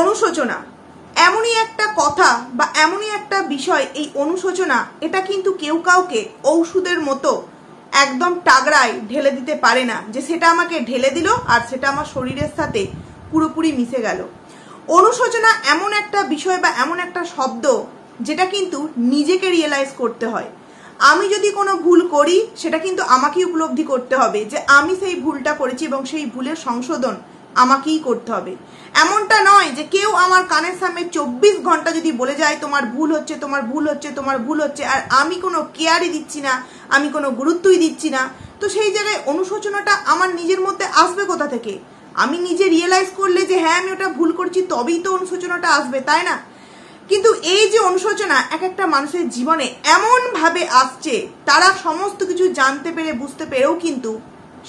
অনুশোচনা এমনই একটা কথা বা এমনই একটা বিষয়, এই অনুশোচনা এটা কিন্তু কেউ কাউকে ঔষধের মতো একদম টাগড়ায় ঢেলে দিতে পারে না, যে সেটা আমাকে ঢেলে দিল আর সেটা আমার শরীরের সাথে পুরোপুরি মিশে গেল। অনুশোচনা এমন একটা বিষয় বা এমন একটা শব্দ যেটা কিন্তু নিজেকে রিয়েলাইজ করতে হয়। আমি যদি কোনো ভুল করি সেটা কিন্তু আমাকেই উপলব্ধি করতে হবে যে আমি সেই ভুলটা করেছি এবং সেই ভুলের সংশোধন আমাকেই করতে হবে। এমনটা নয় যে কেউ আমার কানের সামনে 24 ঘন্টা যদি বলে যায় তোমার ভুল হচ্ছে, তোমার ভুল হচ্ছে, তোমার ভুল হচ্ছে, আর আমি কোনো কেয়ারই দিচ্ছি না, আমি কোনো গুরুত্বই দিচ্ছি না। তো সেই জায়গায় অনুশোচনাটা আমার নিজের মধ্যে আসবে কোথা থেকে? আমি নিজে রিয়েলাইজ করলে যে হ্যাঁ আমি ওটা ভুল করছি, তবেই তো অনুশোচনাটা আসবে, তাই না? কিন্তু এই যে অনুশোচনা এক একটা মানুষের জীবনে এমন ভাবে আসছে, তারা সমস্ত কিছু জানতে পেরে বুঝতে পেরেও কিন্তু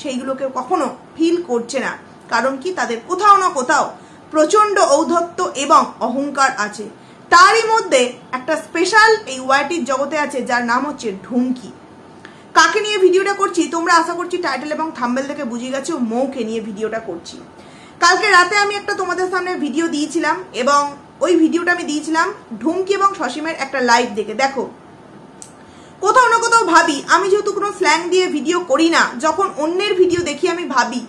সেইগুলোকে কখনো ফিল করছে না। কারণ কি? তাদের কোথাও না কোথাও প্রচন্ড ঔদ্ধত্য এবং অহংকার আছে। তারই মধ্যে একটা স্পেশাল এই ওয়াইটির জগতে আছে যার নাম হচ্ছে ঢুমকি। কাকে নিয়ে ভিডিওটা করছি তোমরা আশা করছি টাইটেল এবং থাম্বনেল থেকে বুঝে গেছো, মৌকে নিয়ে ভিডিওটা করছি। কালকে রাতে আমি একটা তোমাদের সামনে ভিডিও দিয়েছিলাম এবং ওই ভিডিওটা আমি দিয়েছিলাম ঢুমকি এবং সসীমের একটা লাইভ দেখে। দেখো, কোথাও না কোথাও ভাবি, আমি যেহেতু কোনো স্ল্যাং দিয়ে ভিডিও করি না, যখন অন্যের ভিডিও দেখি আমি ভাবি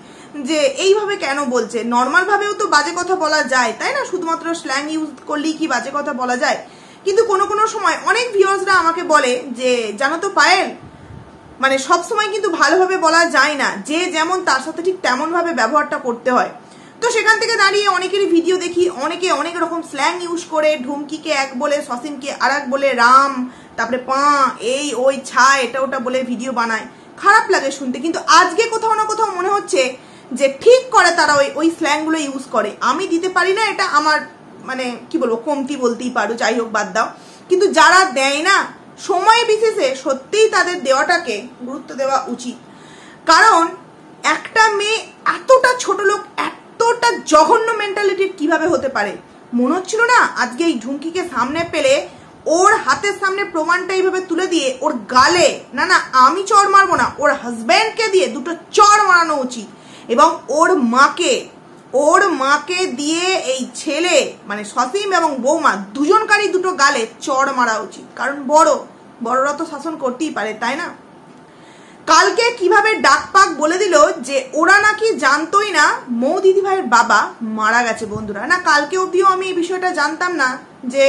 যে এইভাবে কেন বলছে। নর্মাল ভাবেও তো বাজে কথা বলা যায়, তাই না? শুধুমাত্র স্ল্যাং ইউজ করলেই কি বাজে কথা বলা যায়? কিন্তু কোনো কোনো সময় অনেক ভিউয়ার্সরা আমাকে বলে যে জানো তো পায়েল, মানে সবসময় কিন্তু ভালোভাবে বলা যায় না, যে যেমন তার সাথে ঠিক তেমন ভাবে ব্যবহারটা করতে হয়। তো সেখান থেকে দাঁড়িয়ে অনেকেরই ভিডিও দেখি, অনেকে অনেক রকম স্ল্যাং ইউজ করে, ঢুমকিকে এক বলে, সসীমকে আর এক বলে, রাম, তারপরে পা, এই ওই ছা, এটা ওটা বলে ভিডিও বানায়। খারাপ লাগে শুনতে, কিন্তু আজকে কোথাও না কোথাও মনে হচ্ছে যে ঠিক করে তারা ওই স্ল্যাংগুলো ইউজ করে। আমি দিতে পারি না, এটা আমার মানে কি বলবো, কমতি বলতেই পারো, যাই হোক বাদ দাও। কিন্তু যারা দেয় না সময় বিশেষে, সত্যিই তাদের দেওয়াটাকে গুরুত্ব দেওয়া উচিত। কারণ একটা মেয়ে এতটা ছোট লোক, এতটা জঘন্য মেন্টালিটির কিভাবে হতে পারে? মনে হচ্ছিল না আজকে এই ঢুমকিকে সামনে পেলে ওর হাতের সামনে প্রমাণটা এইভাবে তুলে দিয়ে ওর গালে, না না আমি চড় মারবো না, ওর হাজব্যান্ডকে দিয়ে দুটো চড় মারানো উচিত এবং ওর মাকে দিয়ে এই ছেলে মানে সসীম এবং বৌমা দুজনকারই দুটো গালে চড় মারা উচিত। কারণ বড়রা তো শাসন করতেই পারে, তাই না? কালকে কিভাবে ডাকপাক বলে দিল যে ওরা নাকি জানতোই না মৌ দিদিভাইয়ের বাবা মারা গেছে। বন্ধুরা, না কালকে অবধিও আমি এই বিষয়টা জানতাম না যে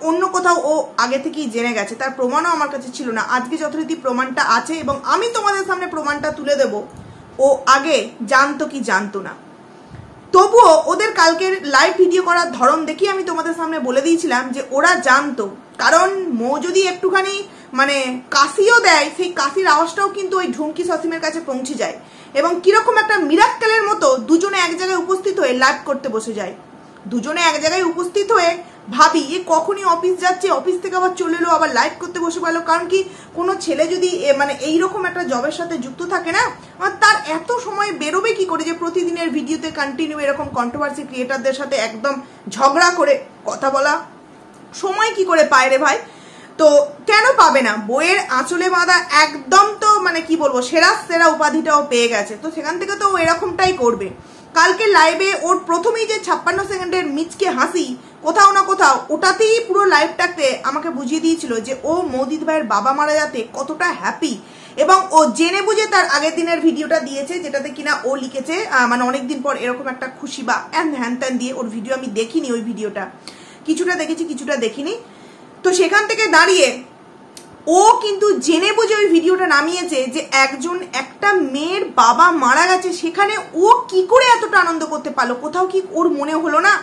অন্য কোথাও ও আগে থেকেই জেনে গেছে, তার প্রমাণও আমার কাছে ছিল না। আজকে যথারীতি প্রমাণটা আছে এবং আমি তোমাদের সামনে প্রমাণটা তুলে দেব। ও আগে জানতো কি জানতো না, তবুও ওদের কালকের লাইভ ভিডিও করার ধরন দেখি আমি তোমাদের সামনে বলে দিয়েছিলাম যে ওরা জানতো। কারণ মৌ যদি একটুখানি মানে কাশিও দেয়, সেই কাশির আওয়াজটাও কিন্তু ওই ঢুমকি সসীমের কাছে পৌঁছে যায় এবং কিরকম একটা মিরাক্কেলের মতো দুজনে এক জায়গায় উপস্থিত হয়ে লাইভ করতে বসে যায়। দুজনে এক জায়গায় উপস্থিত হয়ে ভাবি এ কখনই অফিস যাচ্ছে, অফিস থেকে আবার চলে এলো, আবার লাইভ করতে বসে পারলো। কারণ কি, কোনো ছেলে যদি মানে এইরকম একটা জবের সাথে যুক্ত থাকে না, তার এত সময় বেরোবে কি করে যে প্রতিদিনের ভিডিওতে কন্টিনিউ এরকম কন্ট্রোভার্সি ক্রিয়েটারদের সাথে একদম ঝগড়া করে কথা বলা সময় কি করে পায় রে ভাই? তো কেন পাবে না? বইয়ের আঁচলে বাঁধা একদম তো মানে কি বলবো, সেরা উপাধিটাও পেয়ে গেছে, তো সেখান থেকে তো ও এরকমটাই করবে। কালকে লাইভে ওর প্রথমেই যে 56 সেকেন্ডের মিচকে হাসি, কোথাও না কোথাও ওটাতেই পুরো লাইভটাকে আমাকে বুঝিয়ে দিয়েছিল যে ও মৌদিদ ভাইয়ের বাবা মারা যাতে কতটা হ্যাপি। এবং ও জেনে বুঝে তার আগের দিনের ভিডিওটা দিয়েছে, যেটাতে কিনা ও লিখেছে মানে অনেকদিন পর এরকম একটা খুশি বা হ্যান ত্যান দিয়ে। ওর ভিডিও আমি দেখিনি, ওই ভিডিওটা কিছুটা দেখেছি কিছুটা দেখিনি। তো সেখান থেকে দাঁড়িয়ে ও কিন্তু জেনে বুঝে ওই ভিডিওটা নামিয়েছে যে একটা মেয়ের বাবা মারা গেছে, সেখানে ও কি করে এতটা আনন্দ করতে পারলো? কোথাও কি ওর মনে হলো না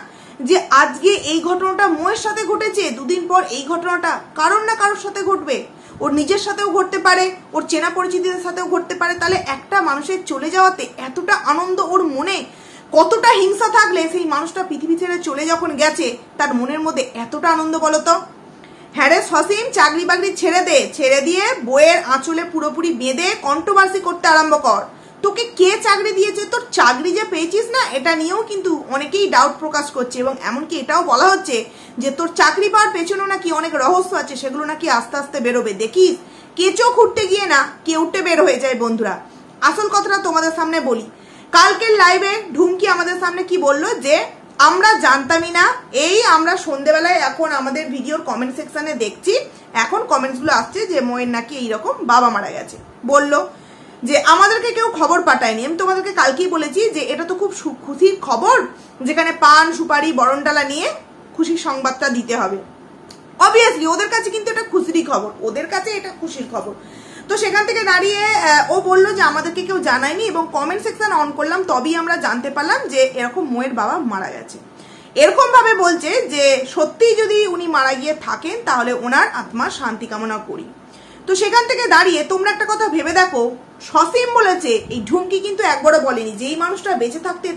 যে আজকে এই ঘটনাটা মোয়ের সাথে ঘটেছে, দুদিন পর এই ঘটনাটা কারোর না কারোর সাথে ঘটবে, ওর নিজের সাথেও ঘটতে পারে, ওর চেনা পরিচিতদের সাথেও ঘটতে পারে। তাহলে একটা মানুষের চলে যাওয়াতে এতটা আনন্দ ওর মনে, কতটা হিংসা থাকলে সেই মানুষটা পৃথিবী ছেড়ে চলে যখন গেছে তার মনের মধ্যে এতটা আনন্দ বলো তো? হ্যাঁ রে সসীম, চাকরি বাকরি ছেড়ে দিয়ে বইয়ের আঁচলে পুরোপুরি বেঁধে কন্ট্রোভার্সি করতে আরম্ভ কর। তোকে কে চাকরি দিয়েছে? তোর চাকরি যে পেয়েছিস না, এটা নিয়েও কিন্তু অনেকেই ডাউট প্রকাশ করছে এবং এমনকি এটাও বলা হচ্ছে যে তোর চাকরি পাওয়ার পেছনেও নাকি অনেক রহস্য আছে, সেগুলো নাকি আস্তে আস্তে বেরোবে। দেখিস, কেঁচো খুঁড়তে গিয়ে না কেউটে বের হয়ে যায়। বন্ধুরা, আসল কথাটা তোমাদের সামনে বলি, কালকের লাইভে ঢুমকি আমাদের সামনে কি বললো যে আমরা জানতামই না। এই আমরা সন্ধ্যেবেলায় এখন আমাদের ভিডিওর কমেন্ট সেকশনে দেখছি, এখন কমেন্টসগুলো আসছে যে ময়ের নাকি এইরকম বাবা মারা গেছে। বললো যে আমাদেরকে কেউ খবর পাঠায়নি। আমি তোমাদেরকে কালকেই বলেছি যে এটা তো খুব খুশির খবর, যেখানে পান সুপারি বরণডালা নিয়ে খুশির সংবাদটা দিতে হবে। অবভিয়াসলি ওদের কাছে কিন্তু এটা খুশিরই খবর, ওদের কাছে এটা খুশির খবর। তো সেখান থেকে দাঁড়িয়ে ও বললো যে আমাদেরকে কেউ জানায়নি, এবং কমেন্ট সেকশন অন করলাম তবেই আমরা জানতে পারলাম যে এরকম ময়ের বাবা মারা গেছে। এরকম ভাবে বলছে যে সত্যি যদি উনি মারা গিয়ে থাকেন তাহলে ওনার আত্মার শান্তি কামনা করি। তো সেখান থেকে দাঁড়িয়ে তোমরা একটা কথা ভেবে দেখো, সসীম বলেছে, এই ঢুমকি কিন্তু একবারও বলেনি যেই মানুষটা বেঁচে থাকতে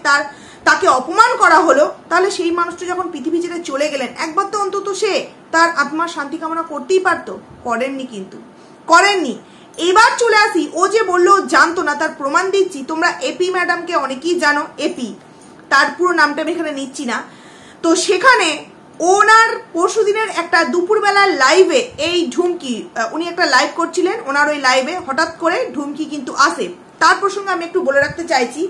তাকে অপমান করা হলো, তাহলে সেই মানুষটা যখন পৃথিবী ছেড়ে চলে গেলেন একবার তো অন্তত সে তার আত্মার শান্তি কামনা করতেই পারতো। করেননি, কিন্তু করেননি। এবার চলে আসি, ও যে বললো জানতো না, তার প্রমাণ দিচ্ছি। তোমরা এপি ম্যাডামকে অনেকেই জানো, এপি, তার পুরো নামটা আমি এখানে নিচ্ছি না। তো সেখানে ওনার পরশু দিনের একটা দুপুরবেলার লাইভে এই ঢুমকি, উনি একটা লাইভ করছিলেন, ওনার ওই লাইভে হঠাৎ করে ঢুমকি কিন্তু আসে। তার প্রসঙ্গে আমি একটু বলে রাখতে চাইছি,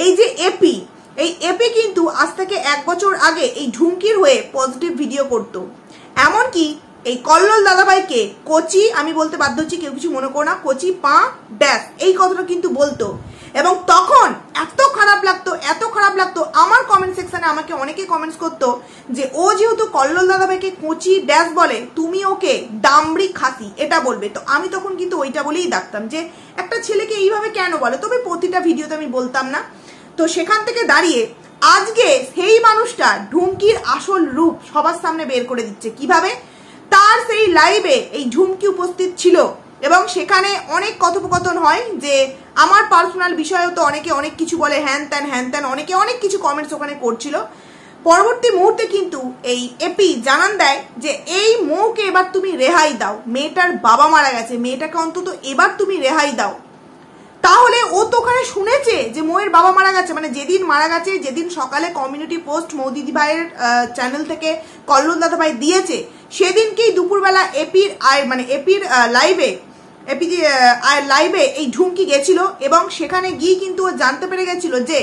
এই যে এপি, এই এপি কিন্তু আজ থেকে 1 বছর আগে এই ঢুমকির হয়ে পজিটিভ ভিডিও করতো। এমনকি এই কল্লোল দাদাভাইকে কোচি, আমি বলতে বাধ্য হচ্ছি, কেউ কিছু মনে করো না, কোচি পা ড্যাশ এই কথাটা কিন্তু বলতো। এবং তখন এত খারাপ লাগতো, এত খারাপ লাগতো। আমার কমেন্ট সেকশনে আমাকে অনেকে কমেন্টস করতো যে ও যেহেতু কল্লোল দাদাভাইকে কোচি ড্যাশ বলে, তুমি ওকে দামড়ি খাসি এটা বলবে। তো আমি তখন কিন্তু ওইটা বলেই ডাকতাম যে একটা ছেলেকে এইভাবে কেন বলে, তবে প্রতিটা ভিডিওতে আমি বলতাম না। তো সেখান থেকে দাঁড়িয়ে আজকে সেই মানুষটা ঢুমকির আসল রূপ সবার সামনে বের করে দিচ্ছে। কিভাবে? তার সেই লাইভে এই ঢুমকি উপস্থিত ছিল, এবং সেখানে অনেক কথোপকথন হয় যে আমার পার্সোনাল বিষয়েও তো অনেকে অনেক কিছু বলে, হ্যান ত্যান, অনেকে অনেক কিছু কমেন্টস ওখানে করছিল। পরবর্তী মুহূর্তে কিন্তু এই এপি জানান দেয় যে এই মৌকে এবার তুমি রেহাই দাও, মেয়েটার বাবা মারা গেছে, মেয়েটাকে অন্তত এবার তুমি রেহাই দাও। তাহলে ও তো ওখানে শুনেছে যে ময়ের বাবা মারা গেছে, মানে যেদিন মারা গেছে, যেদিন সকালে কমিউনিটি পোস্ট মৌদিদি ভাইয়ের চ্যানেল থেকে কল্লোল দাদা ভাই দিয়েছে, সেদিনকেই দুপুরবেলা এপির লাইভে এই ঢুমকি গেছিল, এবং সেখানে গিয়ে কিন্তু ও জানতে পেরে গেছিল যে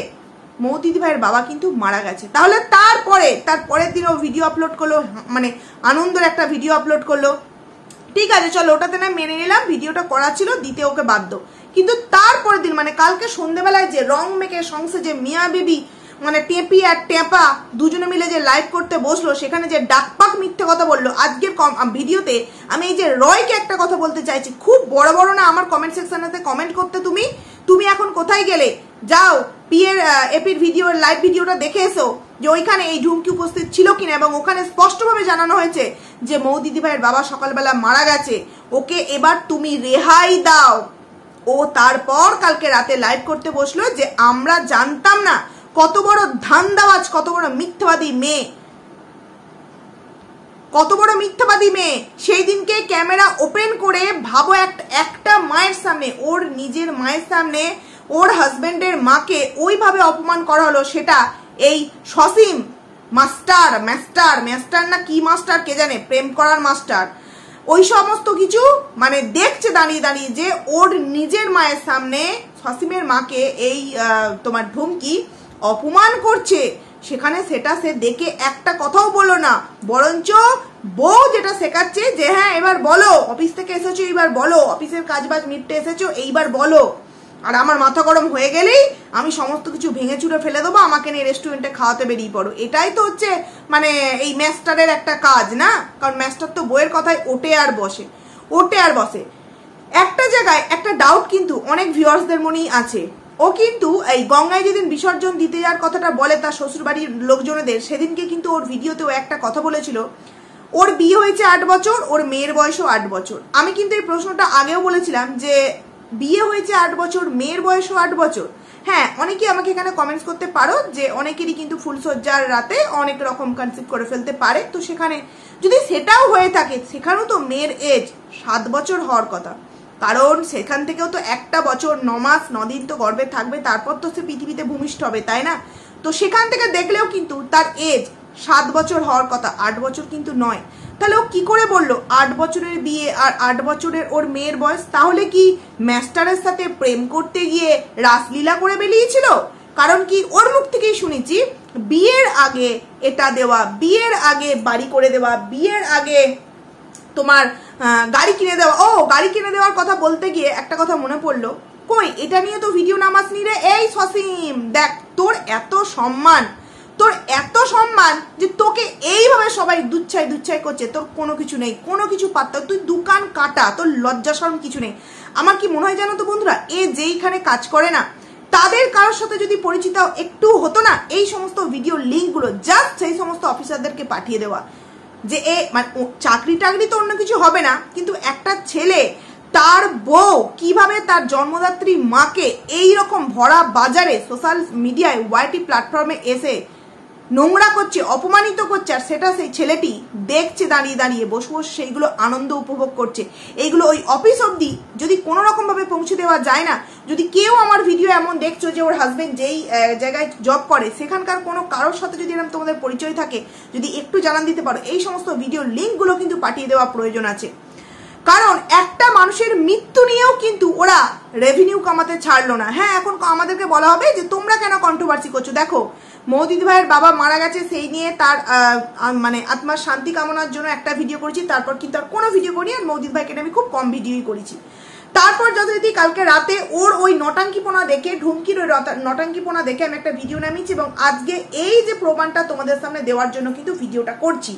মৌদিদি ভাইয়ের বাবা কিন্তু মারা গেছে। তাহলে তার পরের দিন ও ভিডিও আপলোড করলো, মানে আনন্দের একটা ভিডিও আপলোড করলো। ঠিক আছে, চলো ওটাতে না মেনে নিলাম, ভিডিওটা করা ছিল, দিতে ওকে বাধ্য। কিন্তু তারপরের দিন, মানে কালকে সন্ধ্যেবেলায় যে রং মেকে সংসে যে মিয়া বিবি, মানে টেপি আর টেপা দুজনে মিলে যে লাইভ করতে বসলো, সেখানে যে ডাকপাক মিথ্যে কথা বললো। আজকের ভিডিওতে আমি এই যে রয়কে একটা কথা বলতে চাইছি, খুব বড় বড় না আমার কমেন্ট সেকশনেতে কমেন্ট করতে, তুমি এখন কোথায় গেলে, যাও এপির ভিডিও লাইভ ভিডিওটা দেখে এসো যে ওইখানে এই ঢুমকি উপস্থিত ছিল কিনা, এবং ওখানে স্পষ্টভাবে জানানো হয়েছে যে মৌদিদি ভাইয়ের বাবা সকালবেলা মারা গেছে, ওকে এবার তুমি রেহাই দাও। ও তারপর কালকে রাতে লাইভ করতে বসলো যে আমরা জানতাম না কত বড় ধান্দাবাজ, কত বড় মিথ্যাবাদী মেয়ে, কত বড় মিথ্যাবাদী মেয়ে। সেই দিনকে ক্যামেরা ওপেন করে ভাবো, একটা মায়ের সামনে, ওর নিজের মায়ের সামনে ওর হাজবেন্ডের মাকে ওইভাবে অপমান করা হলো। সেটা এই সসীম মাস্টার না কি মাস্টার কে জানে, প্রেম করার মাস্টার, ওই সমস্ত কিছু মানে দেখছে দাঁড়িয়ে দাঁড়িয়ে যে ওর নিজের মায়ের সামনে সসীমের মাকে এই তোমার ঢুমকি অপমান করছে। সেখানে সেটা সে দেখে একটা কথাও বললো না, বরঞ্চ বউ যেটা শেখাচ্ছে যে হ্যাঁ এবার বলো, অফিস থেকে এসেছো এইবার বলো, অফিসের কাজবাজ নিপটে এসেছো এইবার বলো। আর আমার মাথা গরম হয়ে গেলেই আমি সমস্ত কিছু ভেঙে চুরে ফেলে দেবো, আমাকে নিয়ে রেস্টুরেন্টে খাওয়াতে বেরিয়ে পড়ো। এটাই তো হচ্ছে মানে এই মাস্টারের একটা কাজ না, কারণ মাস্টার তো বইয়ের কথায় ওঠে আর বসে। একটা জায়গায় একটা ডাউট কিন্তু অনেক ভিউয়ার্সদের মনেই আছে। ও কিন্তু এই গঙ্গায় যেদিন বিসর্জন দিতে যাওয়ার কথাটা বলে তার শ্বশুরবাড়ির লোকজনেদের, সেদিনকে কিন্তু ওর ভিডিওতেও একটা কথা বলেছিল, ওর বিয়ে হয়েছে 8 বছর, ওর মেয়ের বয়সও 8 বছর। আমি কিন্তু এই প্রশ্নটা আগেও বলেছিলাম যে বিয়ে হয়েছে 8 বছর, মেয়ের বয়সও 8 বছর। হ্যাঁ, অনেকেই আমাকে এখানে কমেন্টস করতে পারো যে অনেকেরই কিন্তু ফুলসজ্জার রাতে অনেক রকম কনসিভ করে ফেলতে পারে। তো সেখানে যদি সেটাও হয়ে থাকে, সেখানেও তো মেয়ের এজ 7 বছর হওয়ার কথা, কারণ সেখান থেকেও তো 1 বছর 9 মাস 9 দিন তো গর্ভে থাকবে, তারপর তো সে পৃথিবীতে ভূমিষ্ঠ হবে, তাই না? তো সেখান থেকে দেখলেও কিন্তু তার এজ 7 বছর হওয়ার কথা, 8 বছর কিন্তু নয়। তাহলে ও কি করে বললো 8 বছরের বিয়ে আর 8 বছরের ওর মেয়ের বয়স? তাহলে কি মাস্টারের সাথে প্রেম করতে গিয়ে রাসলীলা করে বেরিয়েছিল? কারণ কি ওর মুখ থেকেই শুনেছি বিয়ের আগে এটা দেওয়া, বিয়ের আগে বাড়ি করে দেওয়া, বিয়ের আগে তোমার গাড়ি কিনে দেওয়া। ও গাড়ি কিনে দেওয়ার কথা বলতে গিয়ে একটা কথা মনে পড়লো, কই এটা নিয়ে তো ভিডিও নামাসনি রে। এই সসিম দেখ, তোর এত সম্মান, তোর এত সম্মান যে তোকে এইভাবে সবাই দুচ্ছাই করছে, তোর কোনো কিছু নেই, কোনো কিছু পাত্তা, তুই দোকান কাটা, তোর লজ্জা শরম কিছু নেই। আমার কি মনে হয় জানো তো বন্ধুরা, এ যেইখানে কাজ করে না তাদের কারোর সাথে যদি পরিচিত একটু হতো না, এই সমস্ত ভিডিও লিঙ্কগুলো জাস্ট সেই সমস্ত অফিসারদেরকে পাঠিয়ে দেওয়া, যে এ মানে চাকরি টাকরি তো অন্য কিছু হবে না, কিন্তু একটা ছেলে তার বউ কিভাবে তার জন্মদাত্রী মাকে এই রকম ভরা বাজারে সোশ্যাল মিডিয়ায় ওয়াইটি প্ল্যাটফর্মে এসে নোংরা করছে, অপমানিত করছে, আর সেটা সেই ছেলেটি দেখছে দাঁড়িয়ে দাঁড়িয়ে বসে বসে, সেইগুলো আনন্দ উপভোগ করছে। এইগুলো ওই অফিস অবধি যদি কোনো রকমভাবে পৌঁছে দেওয়া যায় না, যদি কেউ আমার ভিডিও এমন দেখছো যে ওর হাজবেন্ড যেই জায়গায় জব করে সেখানকার কোনো কারোর সাথে যদি এরকম তোমাদের পরিচয় থাকে, যদি একটু জানান দিতে পারো, এই সমস্ত ভিডিও লিঙ্কগুলো কিন্তু পাঠিয়ে দেওয়া প্রয়োজন আছে। কারণ একটা মানুষের মৃত্যু নিয়েও কিন্তু ওরা রেভিনিউ কামাতে ছাড়লো না। হ্যাঁ, এখন আমাদেরকে বলা হবে যে তোমরা কেন কন্ট্রোভার্সি করছো। দেখো, মৌদিদি ভাইয়ের বাবা মারা গেছে, সেই নিয়ে তার মানে আত্মার শান্তি কামনার জন্য একটা ভিডিও করেছি, তারপর কিন্তু আর কোনো ভিডিও করি, আর মৌদিদি ভাইকে আমি খুব কম ভিডিওই করেছি। তারপর যথারীতি কালকে রাতে ওর ওই নটাঙ্কিপনা দেখে, ঢুমকির ওই নটাঙ্কিপনা দেখে আমি একটা ভিডিও নামিয়েছি, এবং আজকে এই যে প্রমাণটা তোমাদের সামনে দেওয়ার জন্য কিন্তু ভিডিওটা করছি।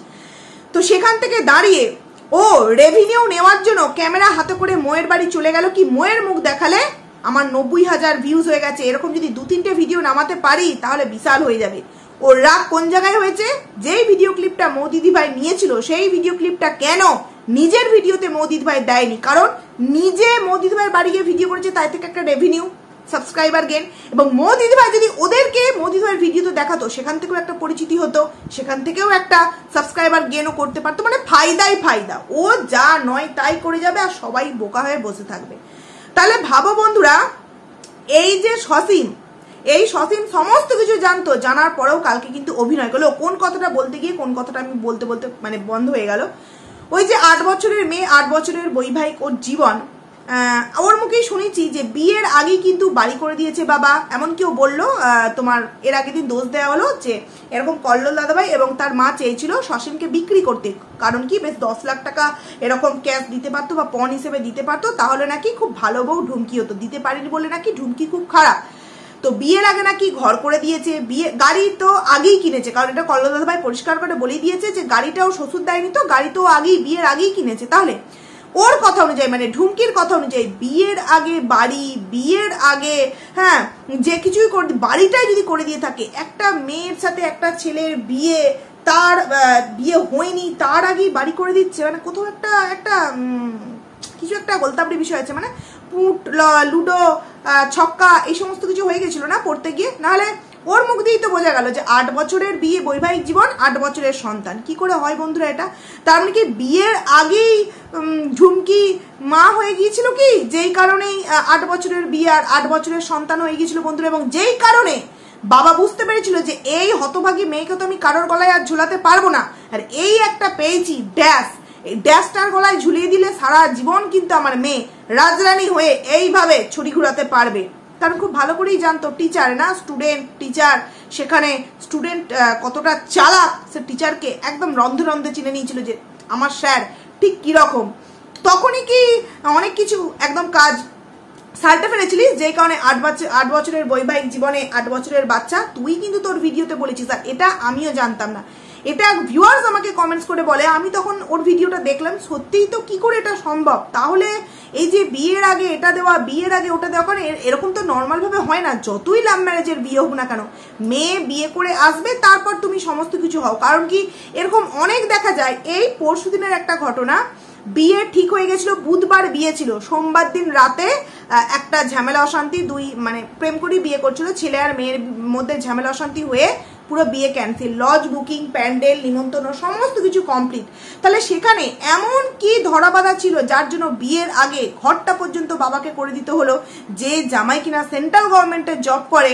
তো সেখান থেকে দাঁড়িয়ে ও রেভিনিউ নেওয়ার জন্য ক্যামেরা হাতে করে মোয়ের বাড়ি চলে গেল। কি মোয়ের মুখ দেখালে আমার 90,000 ভিউজ হয়ে গেছে। এরকম যদি 2-3টে ভিডিও নামাতে পারি তাহলে বিশাল হয়ে যাবে। ওর রাগ কোন জায়গায় হয়েছে? যেই ভিডিও ক্লিপটা মৌদিদি ভাই নিয়েছিল সেই ভিডিও ক্লিপটা কেন নিজের ভিডিওতে মৌদিদি ভাই দেয়নি? কারণ নিজে মৌদিদি ভাইয়ের বাড়ি গিয়ে ভিডিও করেছে, তাই থেকে একটা রেভিনিউ, সাবস্ক্রাইবার গেন, এবং মৌদিদি ভাই যদি ওদেরকে মৌদিদি ভাইয়ের ভিডিওতে দেখাতো সেখান থেকেও একটা পরিচিতি হতো, সেখান থেকেও একটা সাবস্ক্রাইবার গেনও করতে পারতো। মানে ফায়দাই ফায়দা। ও যা নয় তাই করে যাবে আর সবাই বোকা হয়ে বসে থাকবে। তাহলে ভাবো বন্ধুরা, এই যে সসীম, এই সসীম সমস্ত কিছু জানতো, জানার পরেও কালকে কিন্তু অভিনয় করলো। কোন কথাটা বলতে গিয়ে কোন কথাটা আমি বলতে বলতে মানে বন্ধ হয়ে গেল। ওই যে 8 বছরের মেয়ে, 8 বছরের বৈবাহিক ওর জীবন, ওর মুখেই শুনেছি যে বিয়ের আগেই কিন্তু বাড়ি করে দিয়েছে বাবা। এমন কেউ বললো, তোমার এর আগের দিন দোষ দেওয়া হলো যে এরকম কল্লোল দাদাভাই এবং তার মা চেয়েছিল সসীমকে বিক্রি করতে, কারণ কি বেশ 10 লাখ টাকা এরকম ক্যাশ দিতে পারতো বা পণ হিসেবে দিতে পারতো, তাহলে নাকি খুব ভালো বউ ঢুমকি হতো। দিতে পারিনি বলে নাকি ঢুমকি খুব খারাপ। তো বিয়ের আগে নাকি ঘর করে দিয়েছে, বিয়ে গাড়ি তো আগেই কিনেছে, কারণ এটা কল্লোল দাদাভাই পরিষ্কার করে বলেই দিয়েছে যে গাড়িটাও শ্বশুর দেয়নি, তো গাড়ি তো আগেই বিয়ের আগেই কিনেছে। তাহলে ওর কথা অনুযায়ী, মানে ঢুমকির কথা অনুযায়ী, বিয়ের আগে বাড়ি, বিয়ের আগে হ্যাঁ যে কিছুই করে, বাড়িটাই যদি করে দিয়ে থাকে, একটা মেয়ের সাথে একটা ছেলের বিয়ে, তার বিয়ে হয়নি তার আগেই বাড়ি করে দিচ্ছে, মানে কোথাও একটা কিছু একটা গোলতাবড়ি বিষয় আছে। মানে পুট, লুডো, ছক্কা এই সমস্ত কিছু হয়ে গেছিল না পড়তে গিয়ে। নাহলে ওর মুখ দিয়েই তো বোঝা গেল যে 8 বছরের বিয়ে, বৈবাহিক জীবন, 8 বছরের সন্তান। কি করে হয় বন্ধুরা এটা? তার মানে কি বিয়ের আগেই ঝুমকি মা হয়ে গিয়েছিল, কি যেই কারণেই 8 বছরের বিয়ে আর 8 বছরের সন্তান হয়ে গিয়েছিল বন্ধুরা, এবং যেই কারণে বাবা বুঝতে পেরেছিল যে এই হতভাগী মেয়েকে তো আমি কারোর গলায় আর ঝুলাতে পারবো না, আর এই একটা পেয়েছি ড্যাশ, এই ড্যাশটার গলায় ঝুলিয়ে দিলে সারা জীবন কিন্তু আমার মেয়ে রাজরানী হয়ে এইভাবে ছুরি ঘুরাতে পারবে। কারণ খুব ভালো করেই জানতো টিচার না, স্টুডেন্ট টিচার, সেখানে স্টুডেন্ট কতটা চালাক, সে টিচারকে একদম রন্ধে রন্ধে চিনে নিয়েছিল যে আমার স্যার ঠিক কিরকম। তখনই কি অনেক কিছু একদম কাজ সারতে ফেলেছিলিস, যে কারণে 8 বছরের বৈবাহিক জীবনে 8 বছরের বাচ্চা। তুই কিন্তু তোর ভিডিওতে বলেছিস, আর এটা আমিও জানতাম না। এটা ভিউয়ার্স আমাকে কমেন্টস করে বলে, আমি তখন ওর ভিডিওটা দেখলাম, সত্যিই তো কি করে এটা সম্ভব? তাহলে এই যে বিয়ের আগে এটা দেওয়া, বিয়ের আগে ওটা দেওয়া, কারণ এরকম তো নর্মাল ভাবে হয় না। যতই লাভ ম্যারেজের বিয়ে হোক না কেন, মেয়ে বিয়ে করে আসবে, তারপর তুমি সমস্ত কিছু হও। কারণ কি এরকম অনেক দেখা যায়। এই পরশু দিনের একটা ঘটনা, বিয়ে ঠিক হয়ে গেছিল, বুধবার বিয়ে ছিল, সোমবার দিন রাতে একটা ঝামেলা অশান্তি, দুই মানে প্রেম করে বিয়ে করছিল, ছেলে আর মেয়ের মধ্যে ঝামেলা অশান্তি হয়ে পুরো বিয়ে ক্যান্সেল, লজ বুকিং, প্যান্ডেল, নিমন্ত্রণ সমস্ত কিছু কমপ্লিট। তাহলে সেখানে এমন কি ধরাবাধা ছিল যার জন্য বিয়ের আগে ঘরটা পর্যন্ত বাবাকে করে দিতে হলো? যে জামাই কিনা সেন্ট্রাল গভর্নমেন্টের জব করে,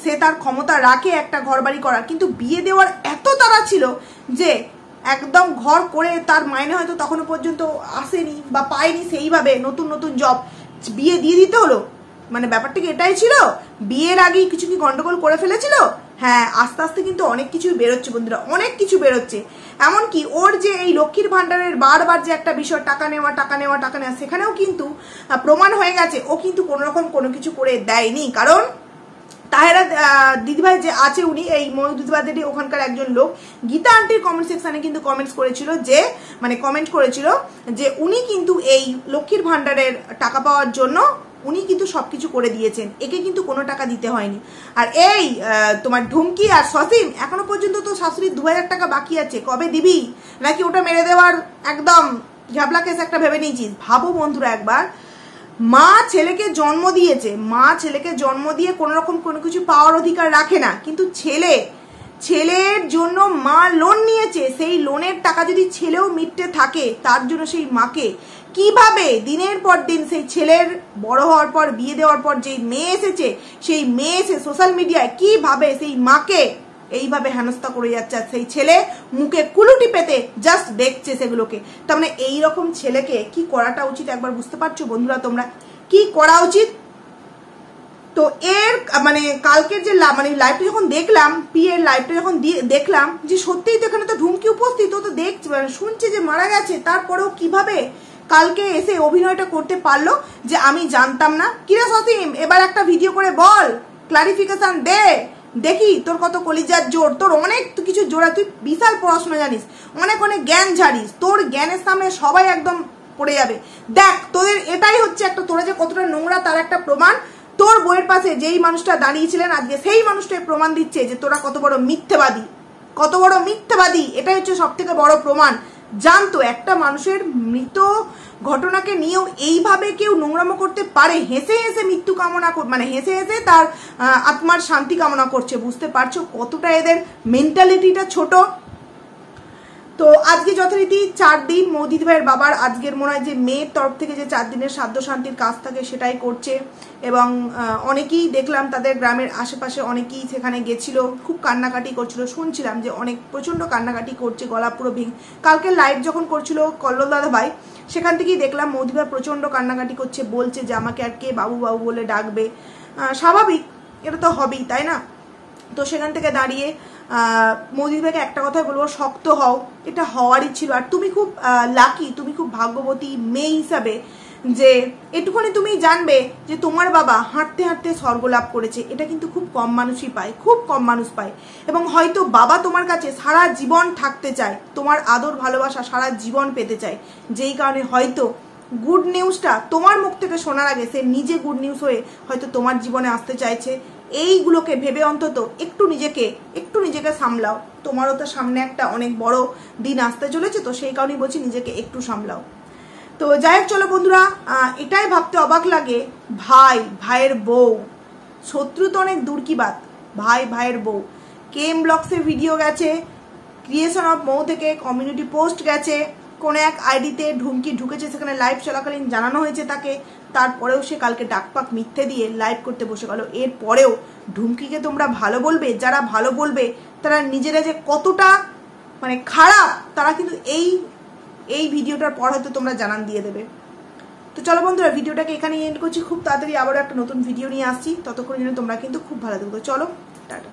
সে তার ক্ষমতা রাখে একটা ঘর বাড়ি করার, কিন্তু বিয়ে দেওয়ার এত তাড়া ছিল যে একদম ঘর করে তার মাইনে হয়তো তখনও পর্যন্ত আসেনি বা পায়নি, সেইভাবে নতুন নতুন জব, বিয়ে দিয়ে দিতে হলো। মানে ব্যাপারটা কি এটাই ছিল? বিয়ের আগেই কিছু কি গন্ডগোল করে ফেলেছিল? হ্যাঁ, আস্তে আস্তে কিন্তু অনেক কিছু বেরোচ্ছে বন্ধুরা, অনেক কিছু বেরোচ্ছে। এমনকি ওর যে এই লক্ষ্মীর ভান্ডারের বারবার যে একটা বিষয় টাকা নেওয়া, সেখানেও কিন্তু প্রমাণ হয়ে গেছে ও কিন্তু কোনোরকম কোনো কিছু করে দেয়নি। কারণ তাহেরা দিদিভাই যে আছে, উনি এই ময়ূর দিদিভাইদেরই ওখানকার একজন লোক, গীতা আন্টির কমেন্ট সেকশনে কিন্তু কমেন্ট করেছিল যে উনি কিন্তু এই লক্ষ্মীর ভান্ডারের টাকা পাওয়ার জন্য উনি কিন্তু সবকিছু করে দিয়েছেন, একে কিন্তু কোনো টাকা দিতে হয়নি। আর এই তোমার ঢুমকি আর সসীম এখনো পর্যন্ত তো শাশুড়ির 2000 টাকা বাকি আছে, কবে দিবি? নাকি ওটা মেরে দেওয়ার একদম ঝাবলা কেস একটা ভেবে নিয়েছিস? ভাবো বন্ধুরা একবার, মা ছেলেকে জন্ম দিয়েছে, মা ছেলেকে জন্ম দিয়ে কোনো রকম কোনো কিছু পাওয়ার অধিকার রাখে না, কিন্তু ছেলের জন্য মা লোন নিয়েছে, সেই লোনের টাকা যদি ছেলেও মিটতে থাকে, তার জন্য সেই মাকে কিভাবে দিনের পর দিন সেই ছেলের বড় হওয়ার পর বিয়ে দেওয়ার পর যেই মেয়ে এসেছে, সেই মেয়ে এসে সোশ্যাল মিডিয়ায় কিভাবে সেই মাকে এইভাবে হেনস্থা করে যাচ্ছে, আর সেই ছেলে মুখে কুলুটি পেতে জাস্ট দেখছে সেগুলোকে। তার মানে এইরকম ছেলেকে কি করাটা উচিত একবার বুঝতে পারছো বন্ধুরা তোমরা, কি করা উচিত? তো এর মানে কালকের যে লাইভটা যখন দেখলাম, পিএর লাইভটা যখন দেখলাম যে সত্যিই তো এখানে তো ঢুমকি উপস্থিত, ও তো দেখছে শুনছে যে মারা গেছে, তারপরেও কিভাবে কালকে এসে অভিনয়টা করতে পারলো যে আমি জানতাম না। কিরে সসীম, এবার একটা ভিডিও করে বল, ক্লারিফিকেশন দে, দেখি তোর কত কলিজার জোর, তোর অনেক কিছু জোড়া, তুই বিশাল পড়াশোনা জানিস, অনেক জ্ঞান ঝাড়িস, তোর জ্ঞানের সামনে সবাই একদম পড়ে যাবে। দেখ তোদের এটাই হচ্ছে একটা, তোরা যে কতটা নোংরা তার একটা প্রমাণ। তোর বইয়ের পাশে যেই মানুষটা দাঁড়িয়েছিলেন আজকে, সেই মানুষটাই প্রমাণ দিচ্ছে যে তোরা কত বড় মিথ্যাবাদী, এটাই হচ্ছে সব থেকে বড় প্রমাণ। জানতো একটা মানুষের মৃত ঘটনাকে নিয়েও এইভাবে কেউ নোংরামো করতে পারে, হেসে হেসে মৃত্যু কামনা হেসে হেসে তার আত্মার শান্তি কামনা করছে। বুঝতে পারছো কতটা এদের মেন্টালিটিটা ছোট? তো আজকে যথারীতি 4 দিন মৌদিদি ভাইয়ের বাবার, আজকের মনে হয় যে মেয়ের তরফ থেকে যে 4 দিনের সাধ্য শান্তির কাজ থাকে সেটাই করছে। এবং অনেকেই দেখলাম তাদের গ্রামের আশেপাশে অনেকেই সেখানে গেছিল, খুব কান্নাকাটি করছিল, শুনছিলাম যে প্রচণ্ড কান্নাকাটি করছে, গলা পুরো কালকে লাইভ যখন করছিল কল্লোল দাদা ভাই, সেখান থেকেই দেখলাম মৌদিদি ভাই প্রচণ্ড কান্নাকাটি করছে, বলছে যে আমাকে আর কে বাবু বাবু বলে ডাকবে। স্বাভাবিক, এটা তো হবেই, তাই না? তো সেখান থেকে দাঁড়িয়ে মৌদিদি ভাইকে একটা কথাই বলবো, শক্ত হও, এটা হওয়ারই ছিল। আর তুমি খুব লাকি, তুমি খুব ভাগ্যবতী মেয়ে হিসাবে যে এটুকুনি তুমি জানবে যে তোমার বাবা হাঁটতে হাঁটতে স্বর্গ লাভ করেছে। এটা কিন্তু খুব কম মানুষই পায়, খুব কম মানুষ পায়। এবং হয়তো বাবা তোমার কাছে সারা জীবন থাকতে চায়, তোমার আদর ভালোবাসা সারা জীবন পেতে চায়, যেই কারণে হয়তো গুড নিউজটা তোমার মুখ থেকে শোনার আগে সে নিজে গুড নিউজ হয়ে হয়তো তোমার জীবনে আসতে চাইছে। এইগুলোকে ভেবে অন্তত একটু নিজেকে সামলাও, তোমারও তো সামনে একটা অনেক বড় দিন আসতে চলেছে, তো সেই কারণেই বলছি নিজেকে একটু সামলাও। তো যাই হোক, চলো বন্ধুরা, এটাই ভাবতে অবাক লাগে, ভাইয়ের বউ, শত্রু তো অনেক দূর কি বাত, ভাইয়ের বউ। কেএম ব্লগসের ভিডিও গেছে, ক্রিয়েশন অফ মৌ থেকে কমিউনিটি পোস্ট গেছে, কোনো এক আইডিতে ঢুমকি ঢুকেছে, সেখানে লাইভ চলাকালীন জানানো হয়েছে তাকে, তারপরেও সে কালকে ডাকপাক মিথ্যে দিয়ে লাইভ করতে বসে গেল। এরপরেও ঢুমকিকে তোমরা ভালো বলবে, যারা ভালো বলবে তারা নিজেরা যে কতটা খারাপ, তারা কিন্তু এই ভিডিওটার পর হয়তো তোমরা জানান দিয়ে দেবে। তো চলো বন্ধুরা, ভিডিওটাকে এখানেই এন্ড করছি, খুব তাড়াতাড়ি আবারও একটা নতুন ভিডিও নিয়ে আসছি, ততক্ষণ জন্য তোমরা কিন্তু খুব ভালো থাকো। চলো, টাটা।